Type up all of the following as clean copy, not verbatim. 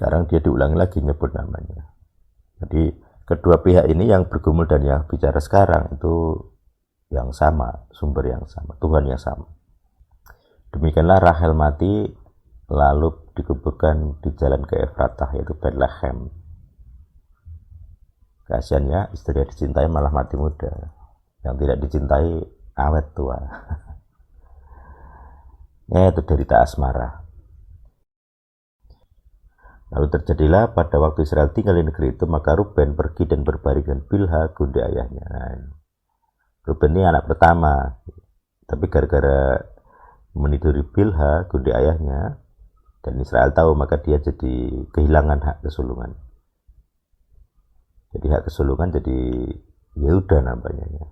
Sekarang dia diulangi lagi nyebut namanya. Jadi kedua pihak ini yang bergumul dan yang bicara sekarang itu yang sama, sumber yang sama, Tuhan yang sama. Demikianlah Rahel mati lalu dikuburkan di jalan ke Efratah, yaitu Bethlehem. Kasihan ya, istri yang dicintai malah mati muda, yang tidak dicintai awet tua. Ya, itu derita asmara. Lalu terjadilah pada waktu Israel tinggal di negeri itu, maka Ruben pergi dan berbaring dengan Bilha, gunde ayahnya. Nah, Ruben ini anak pertama, tapi gara-gara meniduri Bilha, gunde ayahnya, dan Israel tahu, maka dia jadi kehilangan hak kesulungan. Jadi hak kesulungan jadi Yehuda namanya.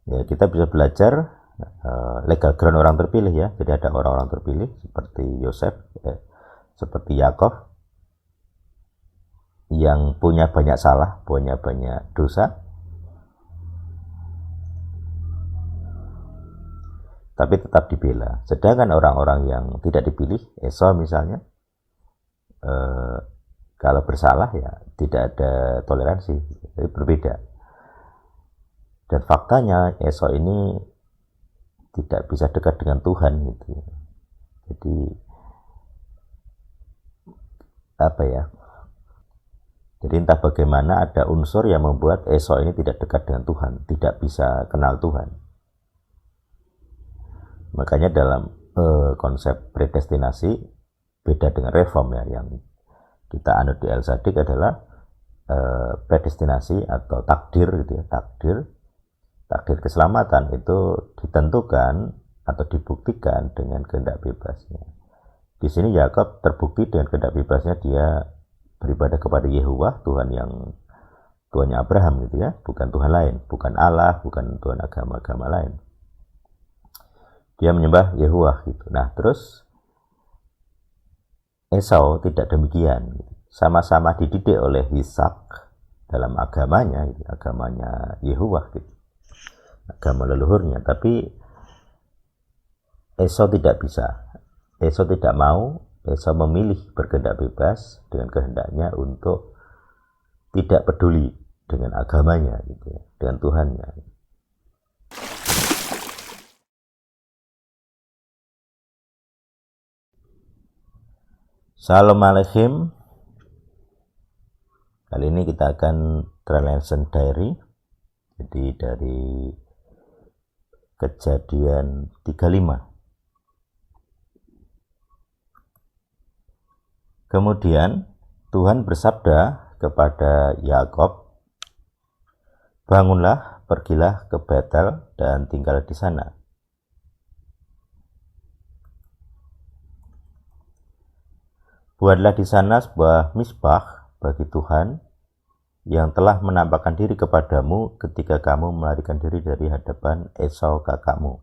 Ya, kita bisa belajar legal ground orang terpilih ya. Jadi ada orang-orang terpilih seperti Yosef, seperti Yakov yang punya banyak salah, punya banyak dosa, tapi tetap dibela. Sedangkan orang-orang yang tidak dipilih, Esau misalnya, kalau bersalah ya tidak ada toleransi, jadi berbeda. Dan faktanya Esau ini tidak bisa dekat dengan Tuhan gitu. Jadi apa ya? Jadi entah bagaimana ada unsur yang membuat Esau ini tidak dekat dengan Tuhan, tidak bisa kenal Tuhan. Makanya dalam konsep predestinasi beda dengan reform ya, yang kita anut di El-Sadik adalah predestinasi atau takdir gitu ya, takdir keselamatan itu ditentukan atau dibuktikan dengan kehendak bebasnya. Di sini Yakub terbukti dengan kehendak bebasnya dia beribadah kepada Yehuwah, Tuhannya Abraham gitu ya, bukan Tuhan lain, bukan Allah, bukan Tuhan agama-agama lain. Dia menyembah Yehuwah gitu. Nah, terus Esau tidak demikian. Sama-sama dididik oleh Ishak dalam agamanya, gitu, agamanya Yehuwah gitu. Agama leluhurnya, tapi Esau tidak bisa. Esau tidak mau, Esau memilih berkehendak bebas dengan kehendaknya untuk tidak peduli dengan agamanya gitu ya, dengan Tuhannya. Shalom Aleichem. Kali ini kita akan Translation Diary. Jadi dari Kejadian 35. Kemudian Tuhan bersabda kepada Yakub, "Bangunlah, pergilah ke Betel dan tinggal di sana. Buatlah di sana sebuah misbah bagi Tuhan yang telah menampakkan diri kepadamu ketika kamu melarikan diri dari hadapan Esau kakakmu."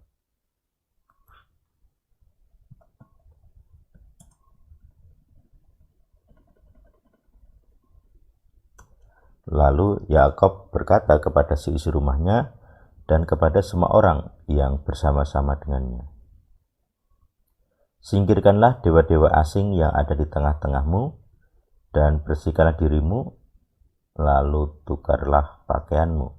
Lalu Yakub berkata kepada seisi rumahnya dan kepada semua orang yang bersama-sama dengannya, "Singkirkanlah dewa-dewa asing yang ada di tengah-tengahmu dan bersihkanlah dirimu, lalu tukarlah pakaianmu.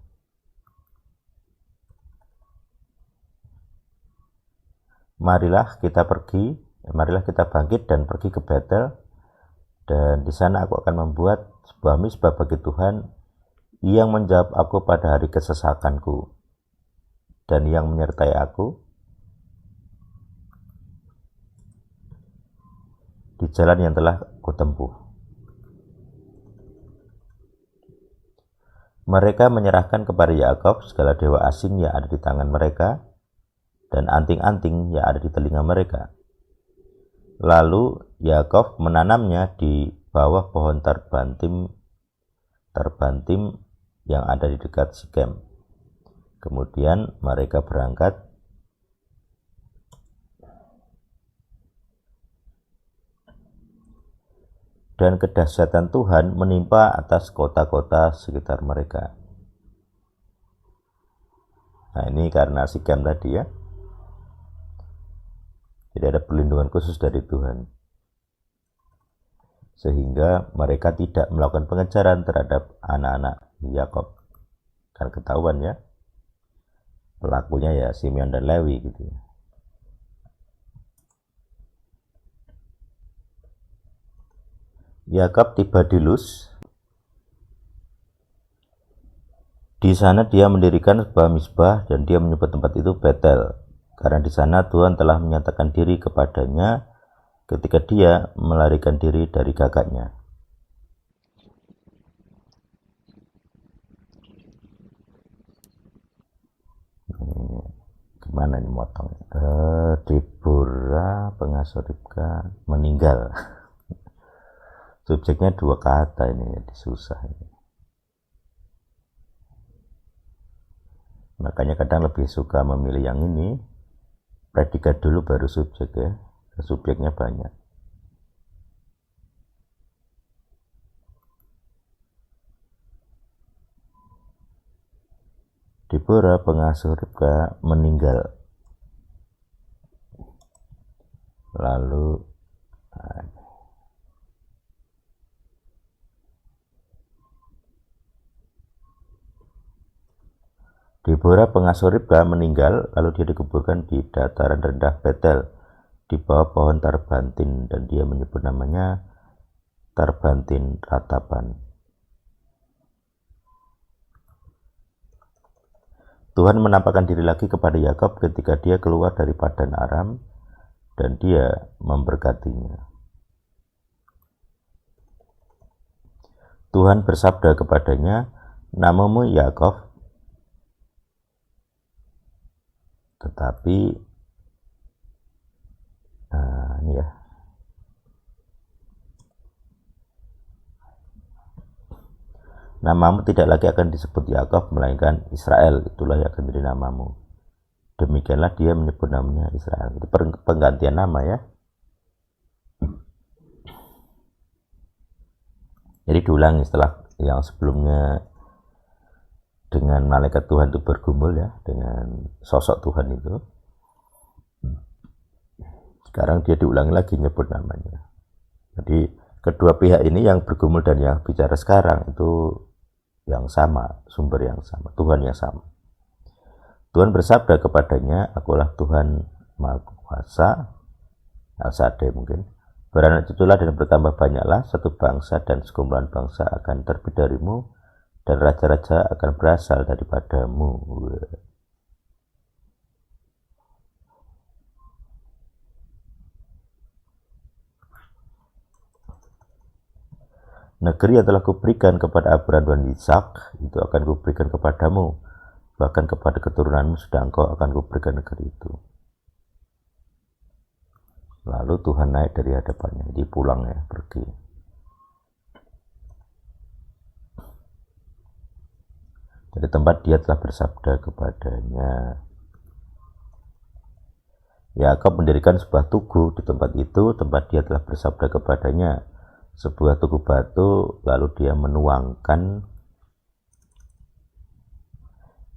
Marilah kita bangkit dan pergi ke Betel, dan di sana aku akan membuat sebuah misbah bagi Tuhan yang menjawab aku pada hari kesesakanku dan yang menyertai aku di jalan yang telah kutempuh." Mereka menyerahkan kepada Yakub segala dewa asing yang ada di tangan mereka dan anting-anting yang ada di telinga mereka. Lalu Yakub menanamnya di bawah pohon terbantim yang ada di dekat Sikem. Kemudian mereka berangkat dan kedahsyatan Tuhan menimpa atas kota-kota sekitar mereka. Nah, ini karena Sikem tadi ya. Jadi ada perlindungan khusus dari Tuhan. sehingga mereka tidak melakukan pengejaran terhadap anak-anak Yakob. Kan ketahuan ya, pelakunya ya Simeon dan Lewi gitu ya. Yakob tiba di Luz. Di sana dia mendirikan sebuah misbah dan dia menyebut tempat itu Betel, karena di sana Tuhan telah menyatakan diri kepadanya ketika dia melarikan diri dari kakaknya. Gimana ini motong? Deborah pengasuh Ribka meninggal. Subjeknya dua kata ini, jadi susah ini. Makanya kadang lebih suka memilih yang ini, predikat dulu baru subjek ya, subjeknya banyak. Deborah pengasuh Ribka meninggal. Lalu Deborah pengasuh Ribka meninggal, lalu dia dikuburkan di dataran rendah Betel di bawah pohon tarbantin, dan dia menyebut namanya Tarbantin Ratapan. Tuhan menampakkan diri lagi kepada Yakob ketika dia keluar dari Padan Aram, dan dia memberkatinya. Tuhan bersabda kepadanya, namamu Yakob, tetapi ini ya, namamu tidak lagi akan disebut Yakob, melainkan Israel, itulah yang akan menjadi namamu. Demikianlah dia menyebut namanya Israel. Itu penggantian nama ya. Jadi diulangi setelah yang sebelumnya dengan malaikat Tuhan itu bergumul ya, dengan sosok Tuhan itu. Sekarang dia diulangi lagi nyebut namanya. Jadi kedua pihak ini yang bergumul dan yang bicara sekarang itu yang sama, sumber yang sama, Tuhan yang sama. Tuhan bersabda kepadanya, akulah Tuhan Maha Kuasa, Al-Sadai mungkin. Beranak cuculah dan bertambah banyaklah, satu bangsa dan sekumpulan bangsa akan terbit darimu, dan raja-raja akan berasal daripadamu. Negeri yang telah kuberikan kepada Abraham dan Ishak itu akan kuberikan kepadamu, bahkan kepada keturunanmu sudah engkau akan kuberikan negeri itu. Lalu Tuhan naik dari hadapannya, dia pulang ya, pergi. Dari tempat dia telah bersabda kepadanya. Yakob mendirikan sebuah tugu di tempat itu, tempat dia telah bersabda kepadanya, sebuah tugu batu, lalu dia menuangkan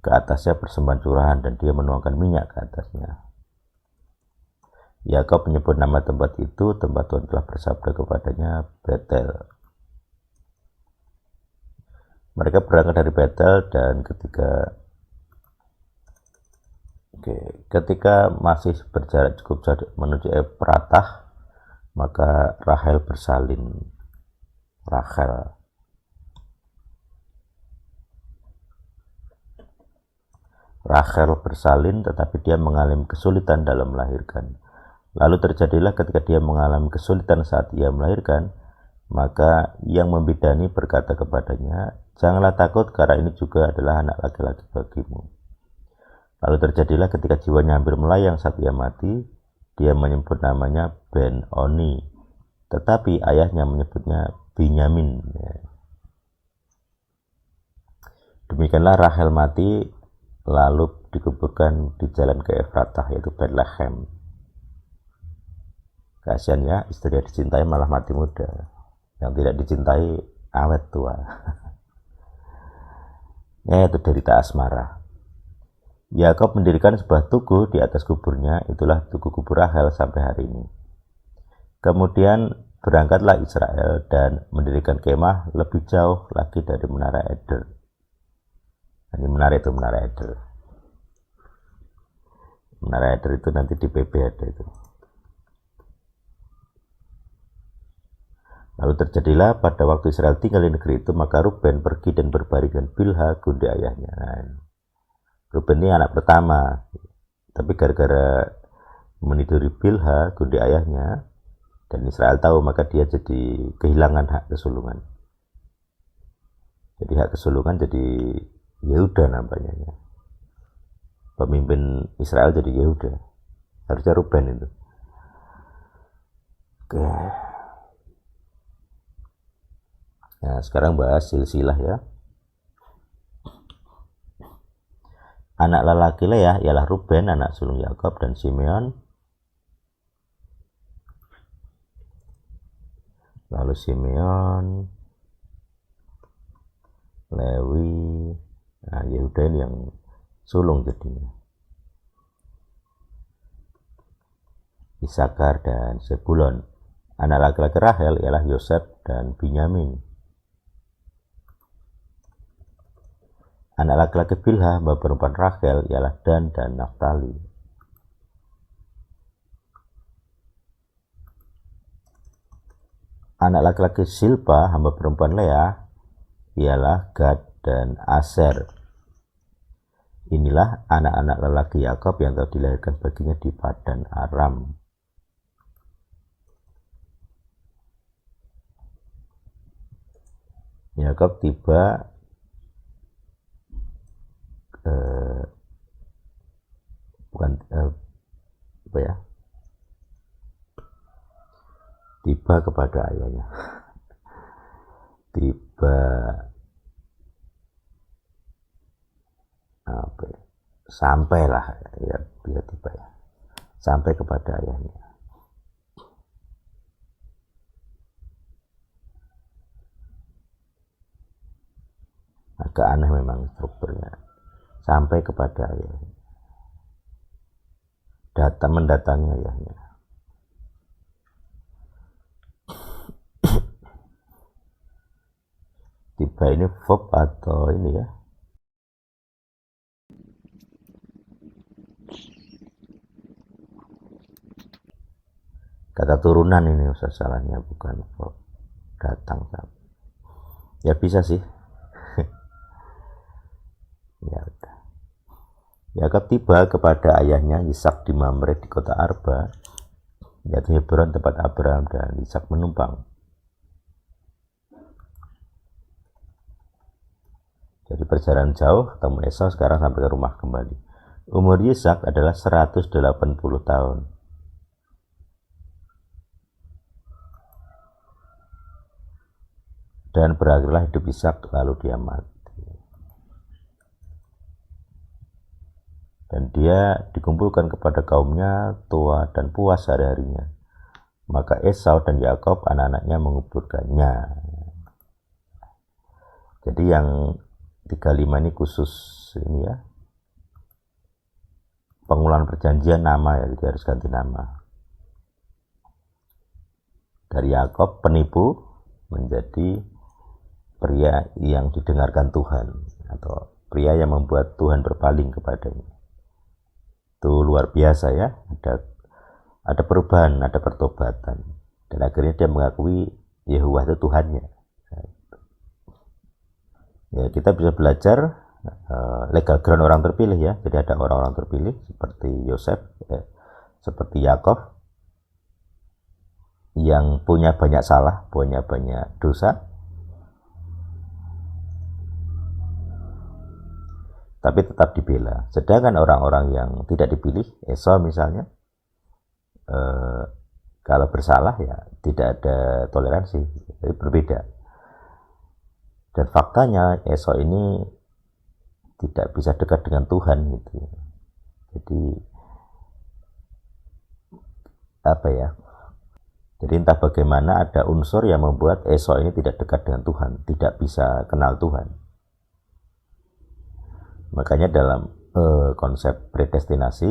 ke atasnya persembahan curahan, dan dia menuangkan minyak ke atasnya. Yakob menyebut nama tempat itu, tempat Tuhan telah bersabda kepadanya, Betel. Mereka berangkat dari Betel, dan ketika masih berjarak cukup jauh menuju Efratah, maka Rahel bersalin. Rachel bersalin, tetapi dia mengalami kesulitan dalam melahirkan. Lalu terjadilah ketika dia mengalami kesulitan saat ia melahirkan, maka yang membidani berkata kepadanya, janganlah takut, karena ini juga adalah anak laki-laki bagimu. Lalu terjadilah ketika jiwanya hampir melayang saat ia mati, dia menyebut namanya Ben-Oni, tetapi ayahnya menyebutnya Binyamin. Demikianlah Rachel mati, lalu dikuburkan di jalan ke Efratah, yaitu Bethlehem. Kasihan ya, istri yang dicintai malah mati muda, yang tidak dicintai awet tua. Ya, itu derita asmara. Yakob mendirikan sebuah tugu di atas kuburnya, itulah tugu kubur Rahel sampai hari ini. Kemudian berangkatlah Israel dan mendirikan kemah lebih jauh lagi dari menara Eder. Ini menara itu menara Eder. Menara Eder itu nanti di PB ada itu. Lalu terjadilah pada waktu Israel tinggal di negeri itu, maka Ruben pergi dan berbaring dengan Bilha, gunde ayahnya. Nah, Ruben ini anak pertama, tapi gara-gara meniduri Bilha, gunde ayahnya, dan Israel tahu, maka dia jadi kehilangan hak kesulungan. Jadi hak kesulungan jadi Yehuda namanya. Pemimpin Israel jadi Yehuda. Harusnya Ruben itu. Oke. Nah, sekarang bahas silsilah ya. Anak lelaki Leah ialah Ruben, anak sulung Yakob, dan Simeon. Lalu Simeon, Lewi, nah Yehuda ini yang sulung jadinya. Isakar dan Zebulon. Anak laki-laki Rahel ialah Yosef dan Binyamin. Anak laki-laki Bilha, hamba perempuan Rachel, ialah Dan dan Naftali. Anak laki-laki Silpa, hamba perempuan Leah, ialah Gad dan Aser. Inilah anak-anak lelaki Yakob yang telah dilahirkan baginya di Padan Aram. Yakob tiba tiba kepada ayahnya. Sampailah ya, dia tiba ya, sampai kepada ayahnya. Agak aneh memang strukturnya. Sampai kepada ayahnya, mendatangi ayahnya. Tiba ini verb atau ini ya, kata turunan ini usah salahnya, bukan verb datang. Ya bisa sih. Ya udah. Yakub tiba kepada ayahnya Ishak di Mamre di kota Arba, yaitu Hebron tempat Abraham dan Ishak menumpang. Jadi perjalanan jauh, ketemu Esau, sekarang sampai ke rumah kembali. Umur Ishak adalah 180 tahun. Dan berakhirlah hidup Ishak, lalu dia mati. Dan dia dikumpulkan kepada kaumnya tua dan puas hari-harinya. Maka Esau dan Yakob anak-anaknya menguburkannya. Jadi yang 35 ini khusus ini ya, pengulangan perjanjian nama ya, jadi harus ganti nama. Dari Yakob penipu menjadi pria yang didengarkan Tuhan, atau pria yang membuat Tuhan berpaling kepadanya. Itu luar biasa ya, ada perubahan, ada pertobatan, dan akhirnya dia mengakui Yehuwah itu Tuhannya. Ya, kita bisa belajar legal ground orang terpilih ya. Jadi ada orang-orang terpilih seperti Yosef, seperti Yakob, yang punya banyak salah, punya banyak dosa, tapi tetap dibela. Sedangkan orang-orang yang tidak dipilih, Esau misalnya, kalau bersalah ya tidak ada toleransi, jadi berbeda. Dan faktanya Esau ini tidak bisa dekat dengan Tuhan gitu. Jadi apa ya? Jadi entah bagaimana ada unsur yang membuat Esau ini tidak dekat dengan Tuhan, tidak bisa kenal Tuhan. Makanya dalam konsep predestinasi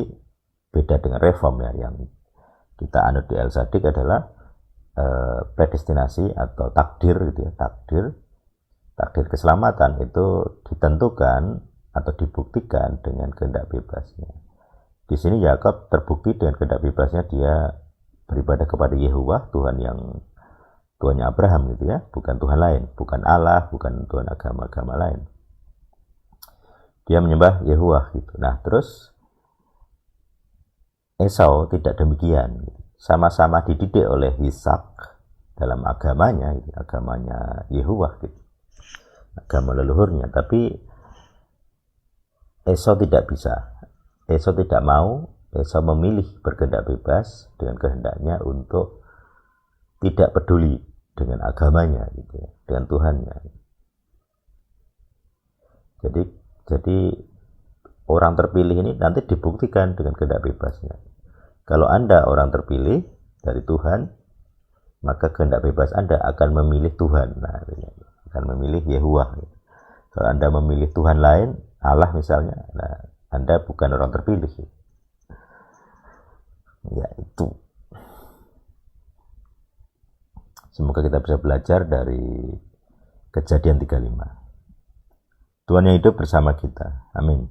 beda dengan reform ya, yang kita anut di El Sadik adalah predestinasi atau takdir gitu ya, takdir keselamatan itu ditentukan atau dibuktikan dengan kehendak bebasnya. Di sini Yakub terbukti dengan kehendak bebasnya dia beribadah kepada Yehovah, Tuhannya Abraham gitu ya, bukan Tuhan lain, bukan Allah, bukan Tuhan agama-agama lain. Dia menyembah Yehovah gitu. Nah, terus Esau tidak demikian. Sama-sama dididik oleh Ishak dalam agamanya, gitu, agamanya Yehovah gitu, agama leluhurnya. Tapi Esau tidak bisa. Esau tidak mau. Esau memilih berkehendak bebas dengan kehendaknya untuk tidak peduli dengan agamanya, gitu ya, dengan Tuhannya. Jadi orang terpilih ini nanti dibuktikan dengan kehendak bebasnya. Kalau Anda orang terpilih dari Tuhan, maka kehendak bebas Anda akan memilih Tuhan. Nah, akan memilih Yehovah. Kalau Anda memilih Tuhan lain, Allah misalnya, nah, Anda bukan orang terpilih. Ya, itu. Semoga kita bisa belajar dari Kejadian 35. Tuhan yang hidup bersama kita. Amin.